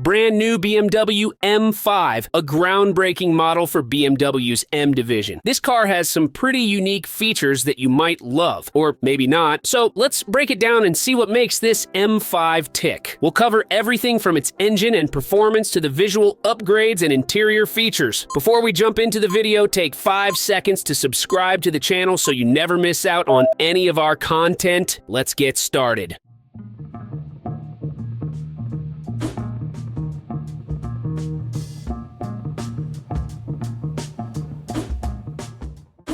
brand new BMW M5, a groundbreaking model for BMW's M division. This car has some pretty unique features that you might love, or maybe not, so let's break it down and see what makes this M5 tick. We'll cover everything from its engine and performance to the visual upgrades and interior features. Before we jump into the video, take 5 seconds to subscribe to the channel so you never miss out on any of our content. Let's get started.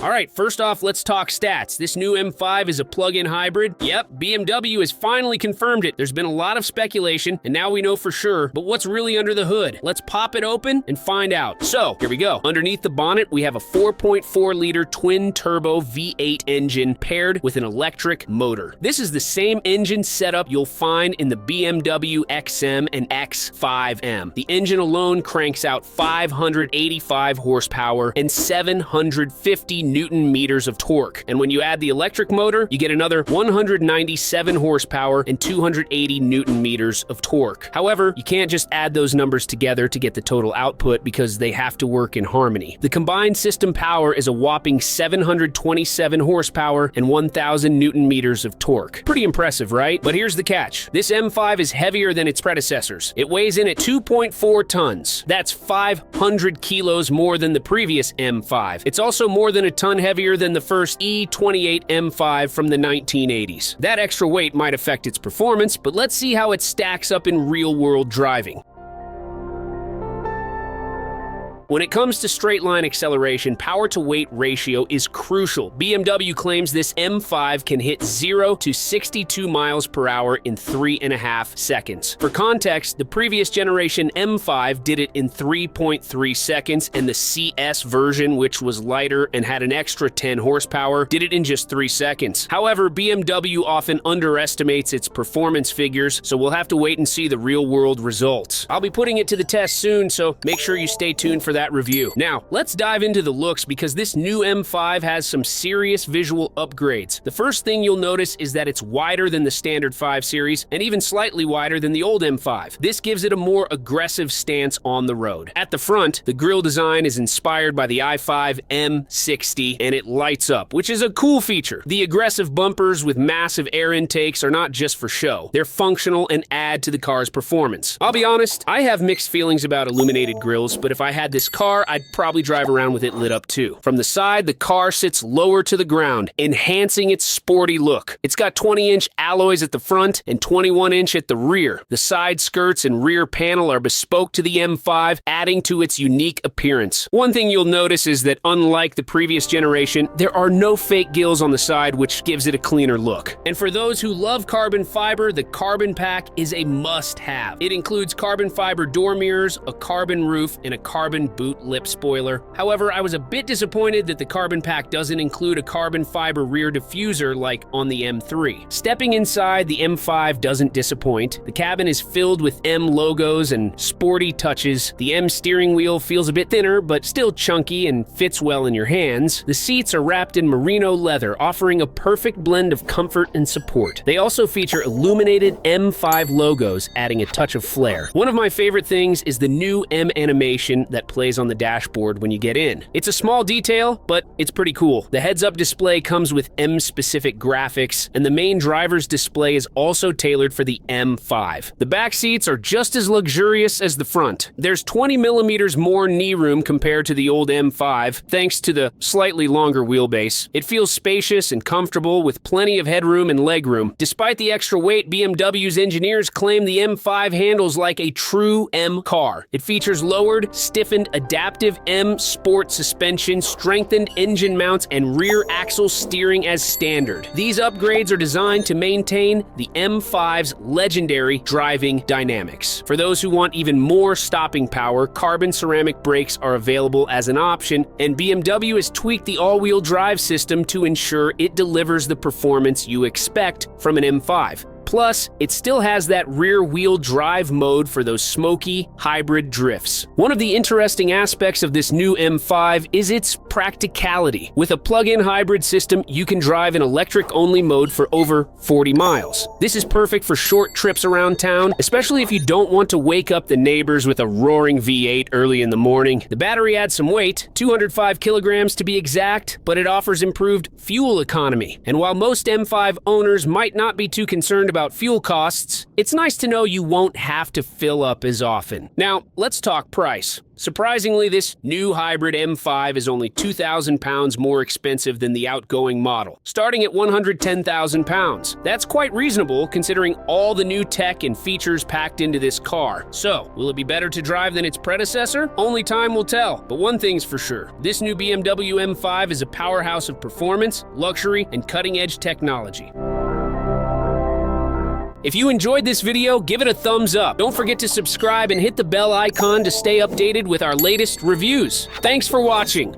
All right, first off, let's talk stats. This new M5 is a plug-in hybrid. Yep, BMW has finally confirmed it. There's been a lot of speculation, and now we know for sure, but what's really under the hood? Let's pop it open and find out. So, here we go. Underneath the bonnet, we have a 4.4-liter twin-turbo V8 engine paired with an electric motor. This is the same engine setup you'll find in the BMW XM and X5M. The engine alone cranks out 585 horsepower and 750 Newton meters of torque. And when you add the electric motor, you get another 197 horsepower and 280 Newton meters of torque. However, you can't just add those numbers together to get the total output because they have to work in harmony. The combined system power is a whopping 727 horsepower and 1,000 Newton meters of torque. Pretty impressive, right? But here's the catch. This M5 is heavier than its predecessors. It weighs in at 2.4 tons. That's 500 kilos more than the previous M5. It's also more than a ton heavier than the first E28 M5 from the 1980s. That extra weight might affect its performance, but let's see how it stacks up in real-world driving. When it comes to straight-line acceleration, power-to-weight ratio is crucial. BMW claims this M5 can hit 0 to 62 miles per hour in 3.5 seconds. For context, the previous generation M5 did it in 3.3 seconds, and the CS version, which was lighter and had an extra 10 horsepower, did it in just 3 seconds. However, BMW often underestimates its performance figures, so we'll have to wait and see the real-world results. I'll be putting it to the test soon, so make sure you stay tuned for that review. Now, let's dive into the looks because this new M5 has some serious visual upgrades. The first thing you'll notice is that it's wider than the standard 5 Series and even slightly wider than the old M5. This gives it a more aggressive stance on the road. At the front, the grille design is inspired by the i5 M60 and it lights up, which is a cool feature. The aggressive bumpers with massive air intakes are not just for show. They're functional and add to the car's performance. I'll be honest, I have mixed feelings about illuminated grills, but if I had this car, I'd probably drive around with it lit up too. From the side, the car sits lower to the ground, enhancing its sporty look. It's got 20-inch alloys at the front and 21-inch at the rear. The side skirts and rear panel are bespoke to the M5, adding to its unique appearance. One thing you'll notice is that unlike the previous generation, there are no fake gills on the side, which gives it a cleaner look. And for those who love carbon fiber, the carbon pack is a must-have. It includes carbon fiber door mirrors, a carbon roof, and a carbon boot lip spoiler. However, I was a bit disappointed that the carbon pack doesn't include a carbon fiber rear diffuser like on the M3. Stepping inside, the M5 doesn't disappoint. The cabin is filled with M logos and sporty touches. The M steering wheel feels a bit thinner, but still chunky and fits well in your hands. The seats are wrapped in Marino leather, offering a perfect blend of comfort and support. They also feature illuminated M5 logos, adding a touch of flair. One of my favorite things is the new M animation that plays on the dashboard when you get in. It's a small detail, but it's pretty cool. The heads-up display comes with M-specific graphics, and the main driver's display is also tailored for the M5. The back seats are just as luxurious as the front. There's 20 millimeters more knee room compared to the old M5, thanks to the slightly longer wheelbase. It feels spacious and comfortable with plenty of headroom and legroom. Despite the extra weight, BMW's engineers claim the M5 handles like a true M car. It features lowered, stiffened, adaptive M Sport suspension, strengthened engine mounts, and rear axle steering as standard. These upgrades are designed to maintain the M5's legendary driving dynamics. For those who want even more stopping power, carbon ceramic brakes are available as an option, and BMW has tweaked the all-wheel drive system to ensure it delivers the performance you expect from an M5. Plus, it still has that rear-wheel drive mode for those smoky, hybrid drifts. One of the interesting aspects of this new M5 is its practicality. With a plug-in hybrid system, you can drive in electric-only mode for over 40 miles. This is perfect for short trips around town, especially if you don't want to wake up the neighbors with a roaring V8 early in the morning. The battery adds some weight, 205 kilograms to be exact, but it offers improved fuel economy. And while most M5 owners might not be too concerned about fuel costs, it's nice to know you won't have to fill up as often. Now, let's talk price. Surprisingly, this new hybrid M5 is only £2,000 more expensive than the outgoing model, starting at £110,000. That's quite reasonable considering all the new tech and features packed into this car. So, will it be better to drive than its predecessor? Only time will tell, but one thing's for sure. This new BMW M5 is a powerhouse of performance, luxury, and cutting-edge technology. If you enjoyed this video, give it a thumbs up. Don't forget to subscribe and hit the bell icon to stay updated with our latest reviews. Thanks for watching.